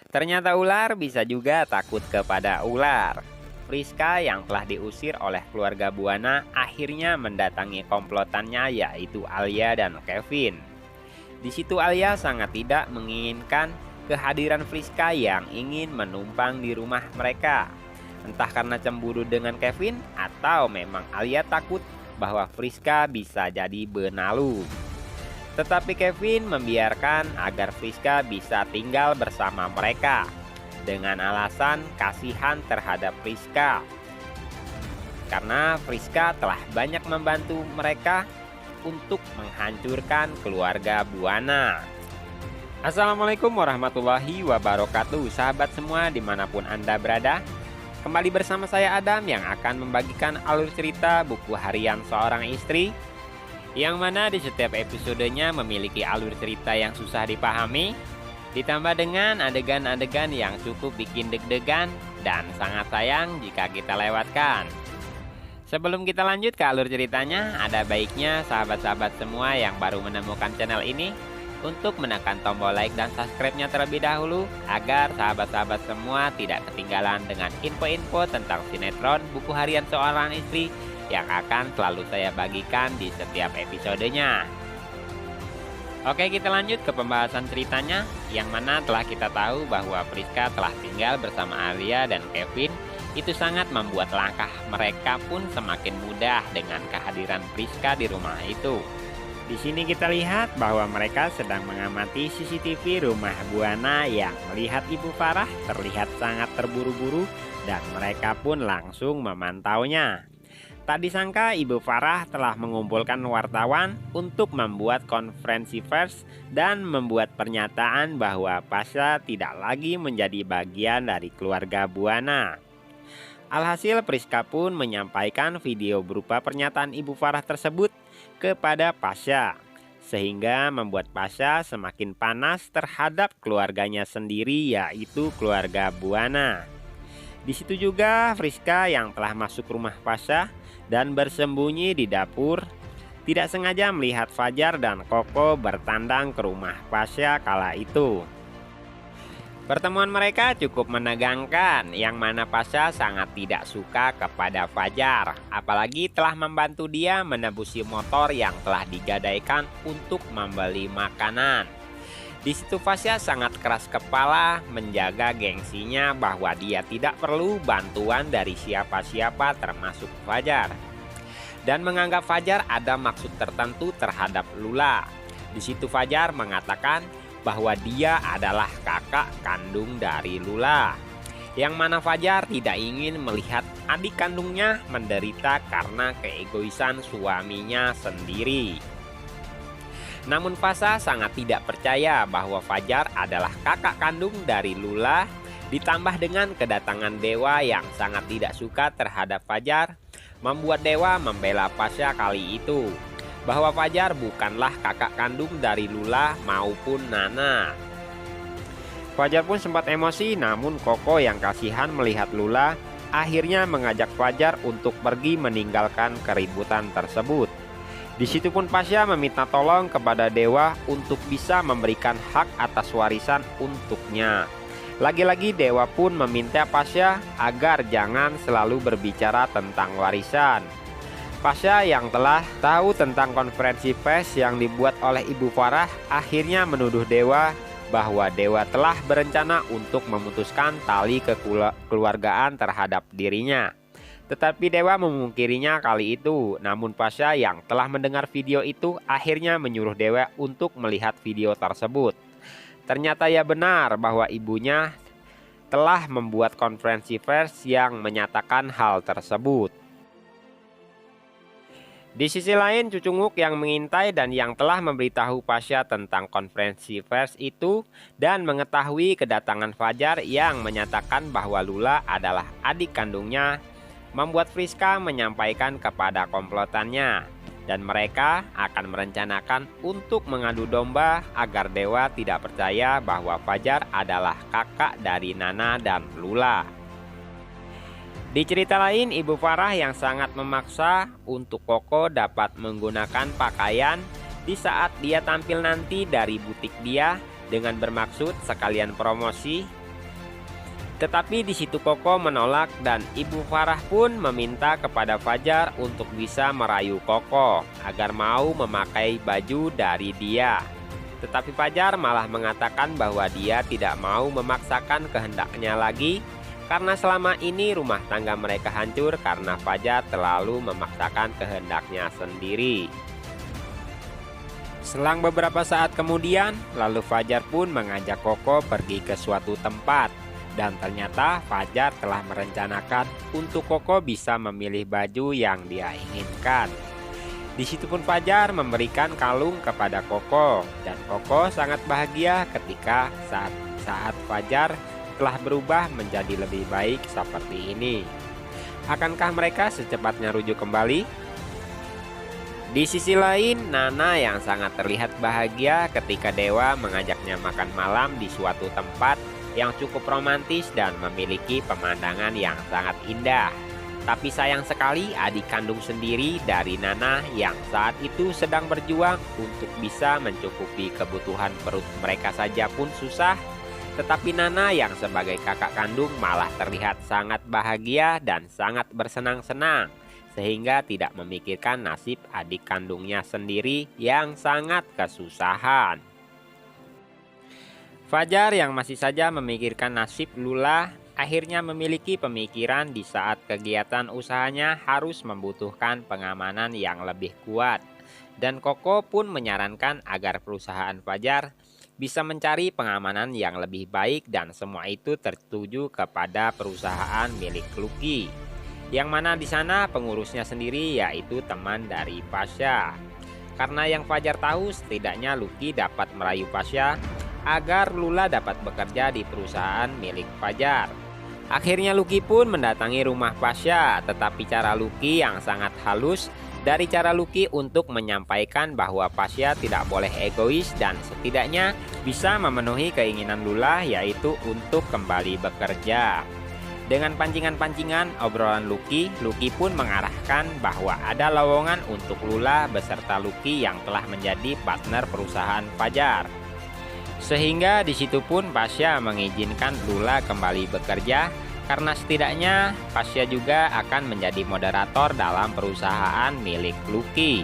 Ternyata ular bisa juga takut kepada ular. Friska yang telah diusir oleh keluarga Buana akhirnya mendatangi komplotannya yaitu Alia dan Kevin. Di situ Alia sangat tidak menginginkan kehadiran Friska yang ingin menumpang di rumah mereka. Entah karena cemburu dengan Kevin atau memang Alia takut bahwa Friska bisa jadi benalu. Tetapi Kevin membiarkan agar Friska bisa tinggal bersama mereka dengan alasan kasihan terhadap Friska. Karena Friska telah banyak membantu mereka untuk menghancurkan keluarga Buana. Assalamualaikum warahmatullahi wabarakatuh, sahabat semua dimanapun Anda berada. Kembali bersama saya Adam yang akan membagikan alur cerita buku harian seorang istri, yang mana di setiap episodenya memiliki alur cerita yang susah dipahami, ditambah dengan adegan-adegan yang cukup bikin deg-degan dan sangat sayang jika kita lewatkan. Sebelum kita lanjut ke alur ceritanya, ada baiknya sahabat-sahabat semua yang baru menemukan channel ini untuk menekan tombol like dan subscribe-nya terlebih dahulu, agar sahabat-sahabat semua tidak ketinggalan dengan info-info tentang sinetron buku harian seorang istri yang akan selalu saya bagikan di setiap episodenya. Oke, kita lanjut ke pembahasan ceritanya, yang mana telah kita tahu bahwa Friska telah tinggal bersama Alia dan Kevin. Itu sangat membuat langkah mereka pun semakin mudah dengan kehadiran Friska di rumah itu. Di sini kita lihat bahwa mereka sedang mengamati CCTV rumah Buana yang melihat Ibu Farah terlihat sangat terburu-buru dan mereka pun langsung memantaunya. Tak disangka Ibu Farah telah mengumpulkan wartawan untuk membuat konferensi pers dan membuat pernyataan bahwa Pasha tidak lagi menjadi bagian dari keluarga Buana. Alhasil Friska pun menyampaikan video berupa pernyataan Ibu Farah tersebut kepada Pasha, sehingga membuat Pasha semakin panas terhadap keluarganya sendiri, yaitu keluarga Buana. Di situ juga Friska yang telah masuk rumah Pasha dan bersembunyi di dapur tidak sengaja melihat Fajar dan Koko bertandang ke rumah Pasha kala itu. Pertemuan mereka cukup menegangkan, yang mana Pasha sangat tidak suka kepada Fajar, apalagi telah membantu dia menebusi motor yang telah digadaikan untuk membeli makanan. Di situ Pasha sangat keras kepala menjaga gengsinya bahwa dia tidak perlu bantuan dari siapa-siapa termasuk Fajar, dan menganggap Fajar ada maksud tertentu terhadap Lula. Di situ Fajar mengatakan bahwa dia adalah kakak kandung dari Lula, yang mana Fajar tidak ingin melihat adik kandungnya menderita karena keegoisan suaminya sendiri. Namun Pasha sangat tidak percaya bahwa Fajar adalah kakak kandung dari Lula, ditambah dengan kedatangan Dewa yang sangat tidak suka terhadap Fajar, membuat Dewa membela Pasha kali itu bahwa Fajar bukanlah kakak kandung dari Lula maupun Nana. Fajar pun sempat emosi, namun Koko yang kasihan melihat Lula akhirnya mengajak Fajar untuk pergi meninggalkan keributan tersebut. Di situ pun Pasha meminta tolong kepada Dewa untuk bisa memberikan hak atas warisan untuknya. Lagi-lagi Dewa pun meminta Pasha agar jangan selalu berbicara tentang warisan. Pasha yang telah tahu tentang konferensi pers yang dibuat oleh Ibu Farah akhirnya menuduh Dewa bahwa Dewa telah berencana untuk memutuskan tali kekeluargaan terhadap dirinya. Tetapi Dewa memungkirinya kali itu. Namun Pasha yang telah mendengar video itu akhirnya menyuruh Dewa untuk melihat video tersebut. Ternyata ya benar bahwa ibunya telah membuat konferensi pers yang menyatakan hal tersebut. Di sisi lain, Cucu Nguk yang mengintai dan yang telah memberitahu Pasha tentang konferensi pers itu dan mengetahui kedatangan Fajar yang menyatakan bahwa Lula adalah adik kandungnya, membuat Friska menyampaikan kepada komplotannya, dan mereka akan merencanakan untuk mengadu domba agar Dewa tidak percaya bahwa Fajar adalah kakak dari Nana dan Lula. Di cerita lain, Ibu Farah yang sangat memaksa untuk Koko dapat menggunakan pakaian di saat dia tampil nanti dari butik dia dengan bermaksud sekalian promosi Tetapi di situ Koko menolak dan Ibu Farah pun meminta kepada Fajar untuk bisa merayu Koko agar mau memakai baju dari dia. Tetapi Fajar malah mengatakan bahwa dia tidak mau memaksakan kehendaknya lagi karena selama ini rumah tangga mereka hancur karena Fajar terlalu memaksakan kehendaknya sendiri. Selang beberapa saat kemudian, lalu Fajar pun mengajak Koko pergi ke suatu tempat. Dan ternyata Fajar telah merencanakan untuk Koko bisa memilih baju yang dia inginkan. Di situ pun Fajar memberikan kalung kepada Koko dan Koko sangat bahagia ketika saat Fajar telah berubah menjadi lebih baik seperti ini. Akankah mereka secepatnya rujuk kembali? Di sisi lain, Nana yang sangat terlihat bahagia ketika Dewa mengajaknya makan malam di suatu tempat yang cukup romantis dan memiliki pemandangan yang sangat indah. Tapi sayang sekali adik kandung sendiri dari Nana yang saat itu sedang berjuang untuk bisa mencukupi kebutuhan perut mereka saja pun susah. Tetapi Nana yang sebagai kakak kandung malah terlihat sangat bahagia dan sangat bersenang-senang, sehingga tidak memikirkan nasib adik kandungnya sendiri yang sangat kesusahan. Fajar yang masih saja memikirkan nasib Lula akhirnya memiliki pemikiran di saat kegiatan usahanya harus membutuhkan pengamanan yang lebih kuat. Dan Koko pun menyarankan agar perusahaan Fajar bisa mencari pengamanan yang lebih baik dan semua itu tertuju kepada perusahaan milik Lucky. Yang mana di sana pengurusnya sendiri yaitu teman dari Pasha. Karena yang Fajar tahu setidaknya Lucky dapat merayu Pasha agar Lula dapat bekerja di perusahaan milik Fajar. Akhirnya Lucky pun mendatangi rumah Pasha, tetapi cara Lucky yang sangat halus dari cara Lucky untuk menyampaikan bahwa Pasha tidak boleh egois dan setidaknya bisa memenuhi keinginan Lula yaitu untuk kembali bekerja. Dengan pancingan-pancingan obrolan Lucky pun mengarahkan bahwa ada lowongan untuk Lula beserta Lucky yang telah menjadi partner perusahaan Fajar. Sehingga di situ pun Pasha mengizinkan Lula kembali bekerja karena setidaknya Pasha juga akan menjadi moderator dalam perusahaan milik Lucky.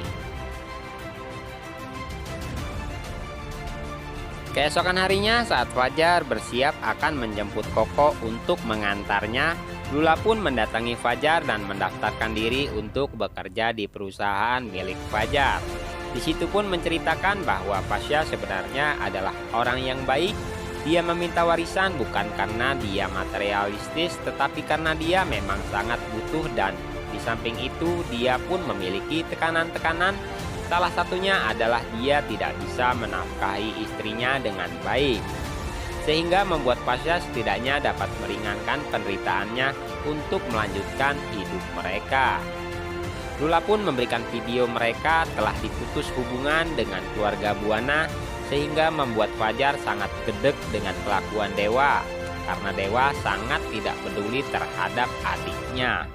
Keesokan harinya saat Fajar bersiap akan menjemput Koko untuk mengantarnya, Lula pun mendatangi Fajar dan mendaftarkan diri untuk bekerja di perusahaan milik Fajar. Di situ pun menceritakan bahwa Pasha sebenarnya adalah orang yang baik. Dia meminta warisan bukan karena dia materialistis, tetapi karena dia memang sangat butuh dan di samping itu dia pun memiliki tekanan-tekanan. Salah satunya adalah dia tidak bisa menafkahi istrinya dengan baik. Sehingga membuat Pasha setidaknya dapat meringankan penderitaannya untuk melanjutkan hidup mereka. Lula pun memberikan video mereka telah diputus hubungan dengan keluarga Buana sehingga membuat Fajar sangat gedek dengan kelakuan Dewa karena Dewa sangat tidak peduli terhadap adiknya.